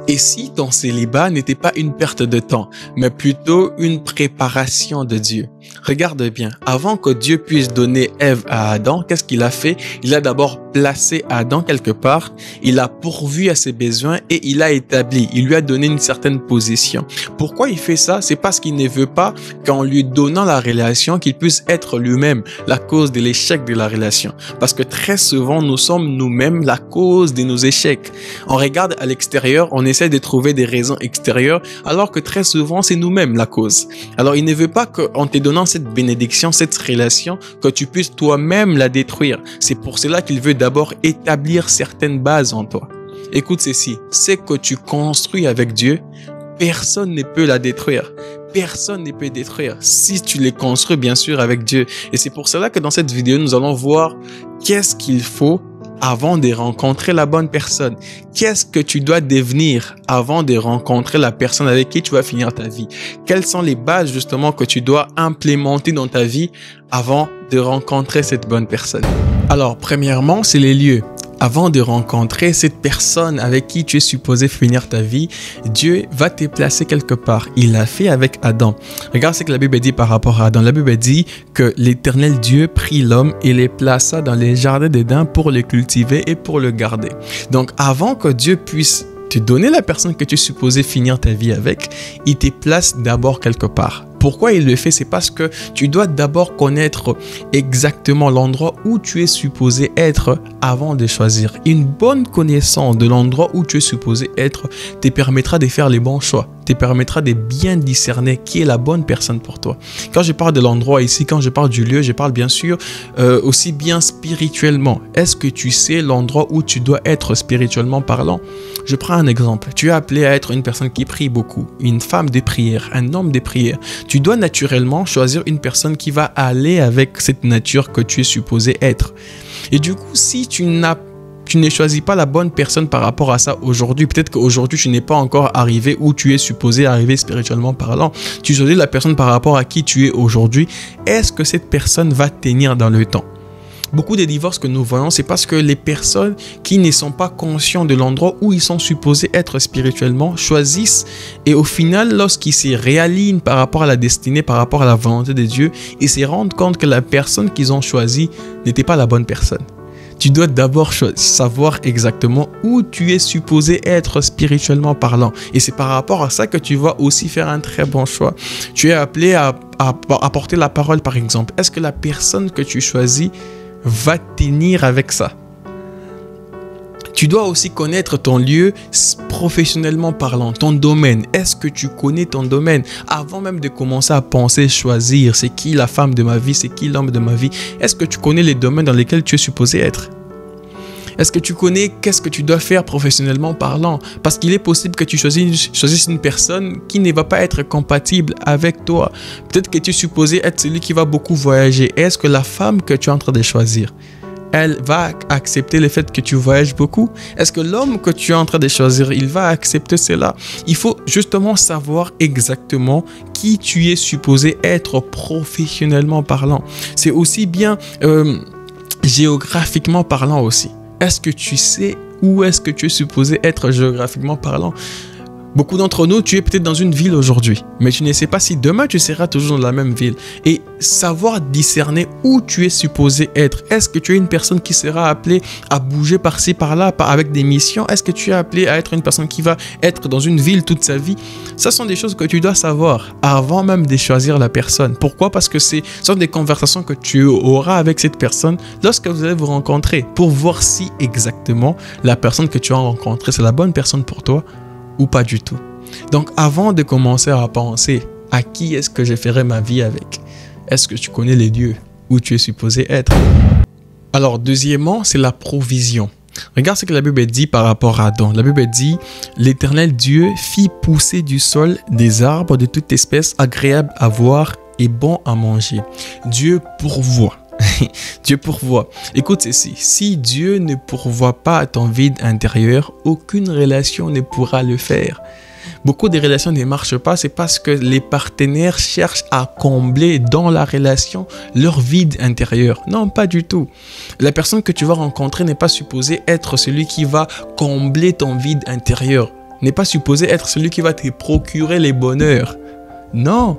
Et si ton célibat n'était pas une perte de temps, mais plutôt une préparation de Dieu? Regarde bien, avant que Dieu puisse donner Ève à Adam, qu'est-ce qu'il a fait? Il a d'abord placé Adam quelque part, il a pourvu à ses besoins et il a établi, il lui a donné une certaine position. Pourquoi il fait ça? C'est parce qu'il ne veut pas qu'en lui donnant la relation, qu'il puisse être lui-même la cause de l'échec de la relation. Parce que très souvent, nous sommes nous-mêmes la cause de nos échecs. On regarde à l'extérieur, on essaie de trouver des raisons extérieures, alors que très souvent, c'est nous-mêmes la cause. Alors, il ne veut pas qu'en te donnant cette bénédiction, cette relation, que tu puisses toi-même la détruire. C'est pour cela qu'il veut d'abord établir certaines bases en toi. Écoute ceci, c'est que tu construis avec Dieu, personne ne peut la détruire. Personne ne peut détruire si tu les construis bien sûr avec Dieu. Et c'est pour cela que dans cette vidéo, nous allons voir qu'est-ce qu'il faut avant de rencontrer la bonne personne. Qu'est-ce que tu dois devenir avant de rencontrer la personne avec qui tu vas finir ta vie? Quelles sont les bases justement que tu dois implémenter dans ta vie avant de rencontrer cette bonne personne? Alors, premièrement, c'est les lieux. Avant de rencontrer cette personne avec qui tu es supposé finir ta vie, Dieu va te placer quelque part. Il l'a fait avec Adam. Regarde ce que la Bible dit par rapport à Adam. La Bible dit que l'Éternel Dieu prit l'homme et les plaça dans les jardins d'Éden pour le cultiver et pour le garder. Donc, avant que Dieu puisse te donner la personne que tu es supposé finir ta vie avec, il te place d'abord quelque part. Pourquoi il le fait? C'est parce que tu dois d'abord connaître exactement l'endroit où tu es supposé être avant de choisir. Une bonne connaissance de l'endroit où tu es supposé être te permettra de faire les bons choix, te permettra de bien discerner qui est la bonne personne pour toi. Quand je parle de l'endroit ici, quand je parle du lieu, je parle bien sûr aussi bien spirituellement. Est-ce que tu sais l'endroit où tu dois être spirituellement parlant? Je prends un exemple. Tu es appelé à être une personne qui prie beaucoup, une femme de prière, un homme de prière. Tu dois naturellement choisir une personne qui va aller avec cette nature que tu es supposé être. Et du coup, si tu ne choisis pas la bonne personne par rapport à ça aujourd'hui, peut-être qu'aujourd'hui tu n'es pas encore arrivé où tu es supposé arriver spirituellement parlant, tu choisis la personne par rapport à qui tu es aujourd'hui, est-ce que cette personne va tenir dans le temps? Beaucoup des divorces que nous voyons, c'est parce que les personnes qui ne sont pas conscients de l'endroit où ils sont supposés être spirituellement choisissent et au final, lorsqu'ils se réalignent par rapport à la destinée, par rapport à la volonté de Dieu, ils se rendent compte que la personne qu'ils ont choisie n'était pas la bonne personne. Tu dois d'abord savoir exactement où tu es supposé être spirituellement parlant. Et c'est par rapport à ça que tu vas aussi faire un très bon choix. Tu es appelé à porter la parole par exemple. Est-ce que la personne que tu choisis va tenir avec ça? Tu dois aussi connaître ton lieu professionnellement parlant, ton domaine. Est-ce que tu connais ton domaine? Avant même de commencer à penser, choisir, c'est qui la femme de ma vie, c'est qui l'homme de ma vie, est-ce que tu connais les domaines dans lesquels tu es supposé être? Est-ce que tu connais qu'est-ce que tu dois faire professionnellement parlant? Parce qu'il est possible que tu choisisses une personne qui ne va pas être compatible avec toi. Peut-être que tu es supposé être celui qui va beaucoup voyager. Est-ce que la femme que tu es en train de choisir, elle va accepter le fait que tu voyages beaucoup? Est-ce que l'homme que tu es en train de choisir, il va accepter cela? Il faut justement savoir exactement qui tu es supposé être professionnellement parlant. C'est aussi bien géographiquement parlant aussi. Est-ce que tu sais où est-ce que tu es supposé être géographiquement parlant? Beaucoup d'entre nous, tu es peut-être dans une ville aujourd'hui, mais tu ne sais pas si demain tu seras toujours dans la même ville. Et savoir discerner où tu es supposé être. Est-ce que tu es une personne qui sera appelée à bouger par-ci, par-là, avec des missions? Est-ce que tu es appelé à être une personne qui va être dans une ville toute sa vie? Ce sont des choses que tu dois savoir avant même de choisir la personne. Pourquoi? Parce que ce sont des conversations que tu auras avec cette personne lorsque vous allez vous rencontrer pour voir si exactement la personne que tu as rencontrée, c'est la bonne personne pour toi ou pas du tout. Donc, avant de commencer à penser à qui est-ce que je ferai ma vie avec, est-ce que tu connais les lieux où tu es supposé être? Alors, deuxièmement, c'est la provision. Regarde ce que la Bible dit par rapport à Adam. La Bible dit, l'Éternel Dieu fit pousser du sol des arbres de toute espèce agréables à voir et bons à manger. Dieu pourvoit. Dieu pourvoit. Écoute ceci, si Dieu ne pourvoit pas à ton vide intérieur, aucune relation ne pourra le faire. Beaucoup de relations ne marchent pas, c'est parce que les partenaires cherchent à combler dans la relation leur vide intérieur. Non, pas du tout. La personne que tu vas rencontrer n'est pas supposée être celui qui va combler ton vide intérieur. n'est pas supposé être celui qui va te procurer les bonheurs. Non,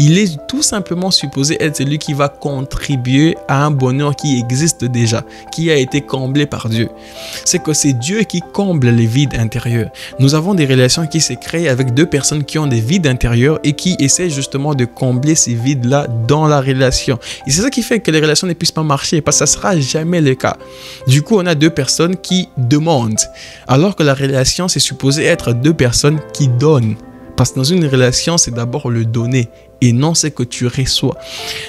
il est tout simplement supposé être celui qui va contribuer à un bonheur qui existe déjà, qui a été comblé par Dieu. C'est que c'est Dieu qui comble les vides intérieurs. Nous avons des relations qui se créent avec deux personnes qui ont des vides intérieurs et qui essaient justement de combler ces vides-là dans la relation. Et c'est ça qui fait que les relations ne puissent pas marcher, parce que ça ne sera jamais le cas. Du coup, on a deux personnes qui demandent, alors que la relation, c'est supposé être deux personnes qui donnent. Parce que dans une relation, c'est d'abord le donner et non ce que tu reçois.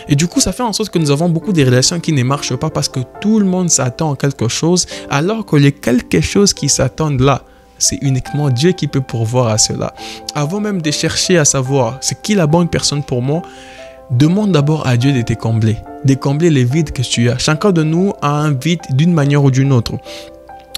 Et du coup, ça fait en sorte que nous avons beaucoup de relations qui ne marchent pas parce que tout le monde s'attend à quelque chose, alors que les quelque chose qui s'attendent là, c'est uniquement Dieu qui peut pourvoir à cela. Avant même de chercher à savoir c'est qui la bonne personne pour moi, demande d'abord à Dieu de te combler les vides que tu as. Chacun de nous a un vide d'une manière ou d'une autre.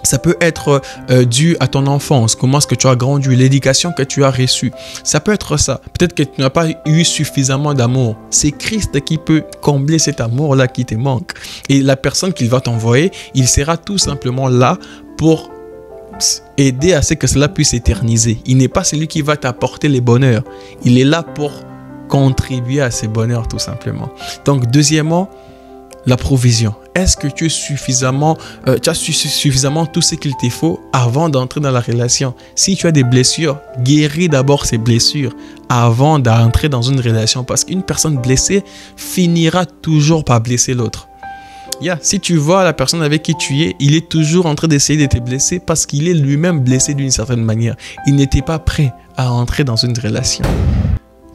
Ça peut être dû à ton enfance, comment est-ce que tu as grandi, l'éducation que tu as reçue. Ça peut être ça. Peut-être que tu n'as pas eu suffisamment d'amour. C'est Christ qui peut combler cet amour-là qui te manque. Et la personne qu'il va t'envoyer, il sera tout simplement là pour aider à ce que cela puisse s'éterniser. Il n'est pas celui qui va t'apporter les bonheurs. Il est là pour contribuer à ces bonheurs tout simplement. Donc deuxièmement, la provision. Est-ce que tu as suffisamment tout ce qu'il te faut avant d'entrer dans la relation? Si tu as des blessures, guéris d'abord ces blessures avant d'entrer dans une relation, parce qu'une personne blessée finira toujours par blesser l'autre. Si tu vois la personne avec qui tu es, il est toujours en train d'essayer de te blesser parce qu'il est lui-même blessé d'une certaine manière. Il n'était pas prêt à entrer dans une relation.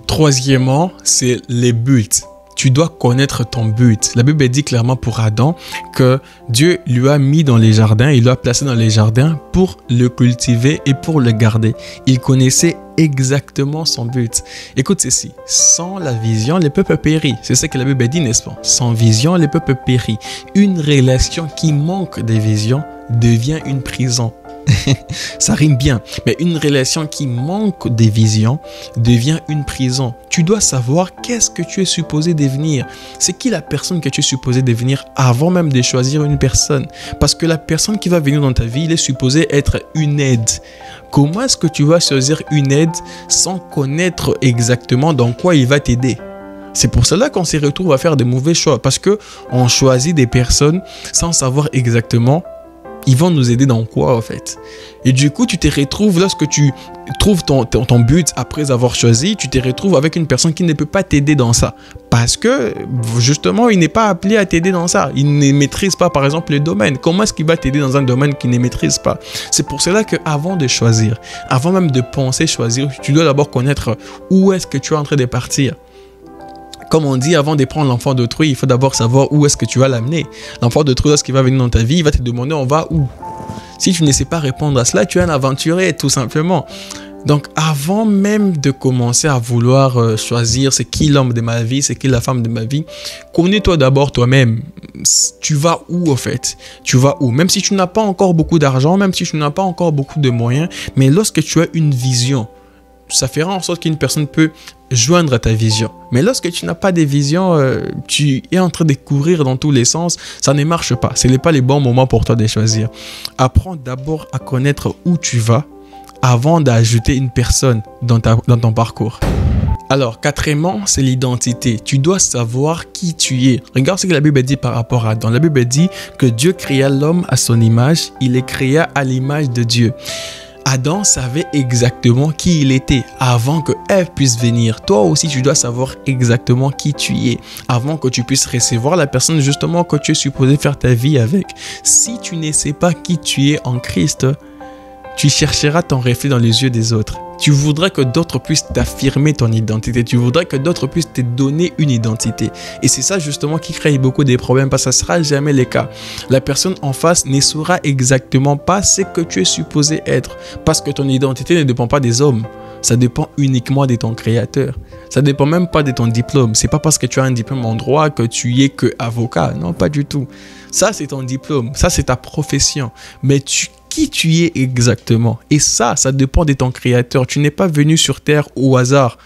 Troisièmement, c'est les buts. Tu dois connaître ton but. La Bible dit clairement pour Adam que Dieu lui a mis dans les jardins, il l'a placé dans les jardins pour le cultiver et pour le garder. Il connaissait exactement son but. Écoute ceci, sans la vision, les peuples périt. C'est ce que la Bible dit, n'est-ce pas? Sans vision, les peuples périt. Une relation qui manque de vision devient une prison. Ça rime bien, mais une relation qui manque de vision devient une prison. Tu dois savoir qu'est-ce que tu es supposé devenir. C'est qui la personne que tu es supposé devenir avant même de choisir une personne. Parce que la personne qui va venir dans ta vie, il est supposé être une aide. Comment est-ce que tu vas choisir une aide sans connaître exactement dans quoi il va t'aider? C'est pour cela qu'on se retrouve à faire de mauvais choix. Parce qu'on choisit des personnes sans savoir exactement ils vont nous aider dans quoi en fait. Et du coup, tu te retrouves, lorsque tu trouves ton but après avoir choisi, tu te retrouves avec une personne qui ne peut pas t'aider dans ça. Parce que justement, il n'est pas appelé à t'aider dans ça. Il ne maîtrise pas par exemple le domaine. Comment est-ce qu'il va t'aider dans un domaine qu'il ne maîtrise pas? C'est pour cela qu'avant de choisir, avant même de penser choisir, tu dois d'abord connaître où est-ce que tu es en train de partir. Comme on dit, avant de prendre l'enfant d'autrui, il faut d'abord savoir où est-ce que tu vas l'amener. L'enfant d'autrui, lorsqu'il va venir dans ta vie, il va te demander on va où. Si tu ne sais pas répondre à cela, tu es un aventurier, tout simplement. Donc, avant même de commencer à vouloir choisir c'est qui l'homme de ma vie, c'est qui la femme de ma vie, connais-toi d'abord toi-même. Tu vas où, en fait? Tu vas où? Même si tu n'as pas encore beaucoup d'argent, même si tu n'as pas encore beaucoup de moyens, mais lorsque tu as une vision, ça fera en sorte qu'une personne peut joindre à ta vision. Mais lorsque tu n'as pas de vision, tu es en train de courir dans tous les sens, ça ne marche pas. Ce n'est pas les bons moments pour toi de choisir. Apprends d'abord à connaître où tu vas avant d'ajouter une personne dans ton parcours. Alors, quatrièmement, c'est l'identité. Tu dois savoir qui tu es. Regarde ce que la Bible dit par rapport à Adam. La Bible dit que Dieu créa l'homme à son image. Il les créa à l'image de Dieu. Adam savait exactement qui il était avant que Ève puisse venir. Toi aussi, tu dois savoir exactement qui tu es avant que tu puisses recevoir la personne justement que tu es supposé faire ta vie avec. Si tu ne sais pas qui tu es en Christ, tu chercheras ton reflet dans les yeux des autres. Tu voudrais que d'autres puissent t'affirmer ton identité. Tu voudrais que d'autres puissent te donner une identité. Et c'est ça justement qui crée beaucoup de problèmes parce que ça ne sera jamais le cas. La personne en face ne saura exactement pas ce que tu es supposé être parce que ton identité ne dépend pas des hommes. Ça dépend uniquement de ton créateur. Ça ne dépend même pas de ton diplôme. C'est pas parce que tu as un diplôme en droit que tu es que avocat. Non, pas du tout. Ça, c'est ton diplôme. Ça, c'est ta profession. Mais qui tu es exactement? Et ça dépend de ton créateur. Tu n'es pas venu sur terre au hasard.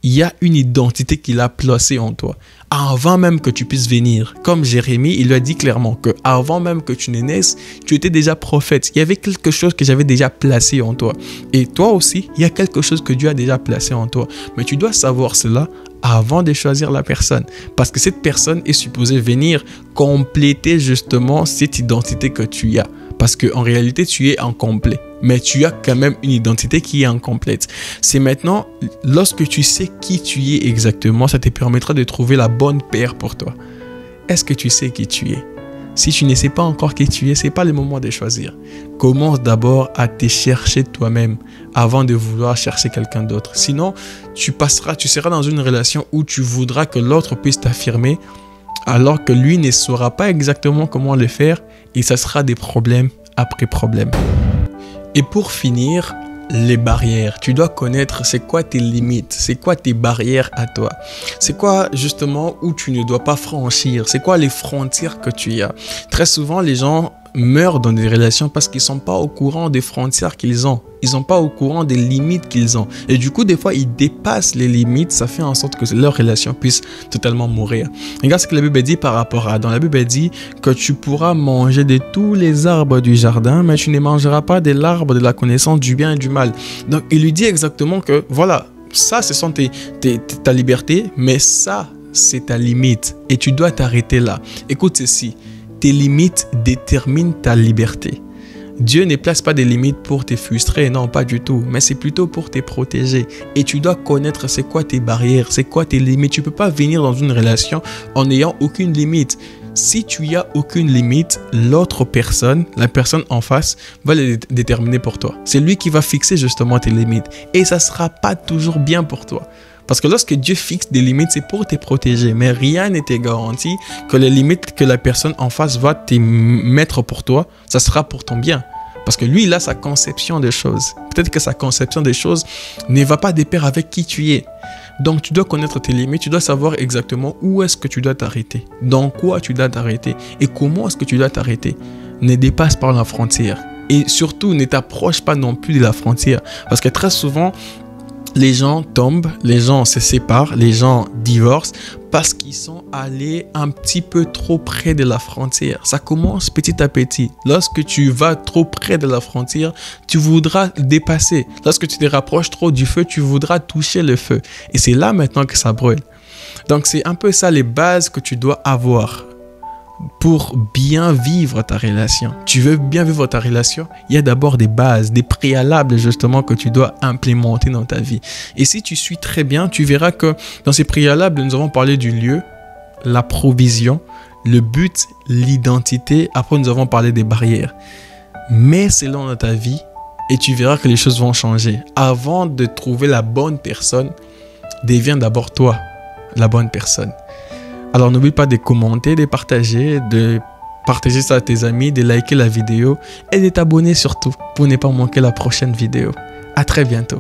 il y a une identité qu'il a placée en toi. Avant même que tu puisses venir. Comme Jérémie, il lui a dit clairement que avant même que tu ne naisses, tu étais déjà prophète. Il y avait quelque chose que j'avais déjà placé en toi. Et toi aussi, il y a quelque chose que Dieu a déjà placé en toi. Mais tu dois savoir cela avant de choisir la personne. Parce que cette personne est supposée venir compléter justement cette identité que tu as. Parce qu'en réalité, tu es incomplet. Mais tu as quand même une identité qui est incomplète. C'est maintenant, lorsque tu sais qui tu es exactement, ça te permettra de trouver la bonne paire pour toi. Est-ce que tu sais qui tu es? Si tu ne sais pas encore qui tu es, ce n'est pas le moment de choisir. Commence d'abord à te chercher toi-même avant de vouloir chercher quelqu'un d'autre. Sinon, tu seras dans une relation où tu voudras que l'autre puisse t'affirmer alors que lui ne saura pas exactement comment le faire et ça sera des problèmes après problèmes. Et pour finir, les barrières. Tu dois connaître c'est quoi tes limites, c'est quoi tes barrières à toi. C'est quoi justement où tu ne dois pas franchir, c'est quoi les frontières que tu as. Très souvent, les gens meurent dans des relations parce qu'ils ne sont pas au courant des frontières qu'ils ont. Ils ne sont pas au courant des limites qu'ils ont. Et du coup, des fois, ils dépassent les limites. Ça fait en sorte que leur relation puisse totalement mourir. Regarde ce que la Bible dit par rapport à Adam. La Bible dit que tu pourras manger de tous les arbres du jardin, mais tu ne mangeras pas de l'arbre de la connaissance du bien et du mal. Donc, il lui dit exactement que, voilà, ça, ce sont ta liberté, mais ça, c'est ta limite. Et tu dois t'arrêter là. Écoute ceci. Tes limites déterminent ta liberté. Dieu ne place pas des limites pour te frustrer, non, pas du tout, mais c'est plutôt pour te protéger. Et tu dois connaître c'est quoi tes barrières, c'est quoi tes limites. Tu ne peux pas venir dans une relation en n'ayant aucune limite. Si tu n'y as aucune limite, l'autre personne, la personne en face, va les déterminer pour toi. C'est lui qui va fixer justement tes limites. Et ça ne sera pas toujours bien pour toi. Parce que lorsque Dieu fixe des limites, c'est pour te protéger. Mais rien n'est garanti que les limites que la personne en face va te mettre pour toi, ça sera pour ton bien. Parce que lui, il a sa conception des choses. Peut-être que sa conception des choses ne va pas de pair avec qui tu es. Donc, tu dois connaître tes limites. Tu dois savoir exactement où est-ce que tu dois t'arrêter. Dans quoi tu dois t'arrêter. Et comment est-ce que tu dois t'arrêter. Ne dépasse pas la frontière. Et surtout, ne t'approche pas non plus de la frontière. Parce que très souvent, les gens tombent, les gens se séparent, les gens divorcent parce qu'ils sont allés un petit peu trop près de la frontière. Ça commence petit à petit. Lorsque tu vas trop près de la frontière, tu voudras dépasser. Lorsque tu te rapproches trop du feu, tu voudras toucher le feu. Et c'est là maintenant que ça brûle. Donc c'est un peu ça les bases que tu dois avoir pour bien vivre ta relation. Tu veux bien vivre ta relation, il y a d'abord des bases, des préalables justement que tu dois implémenter dans ta vie. Et si tu suis très bien, tu verras que dans ces préalables, nous avons parlé du lieu, la provision, le but, l'identité. Après, nous avons parlé des barrières. Mais selon dans ta vie et tu verras que les choses vont changer. Avant de trouver la bonne personne, deviens d'abord toi la bonne personne. Alors n'oublie pas de commenter, de partager ça à tes amis, de liker la vidéo et de t'abonner surtout pour ne pas manquer la prochaine vidéo. À très bientôt.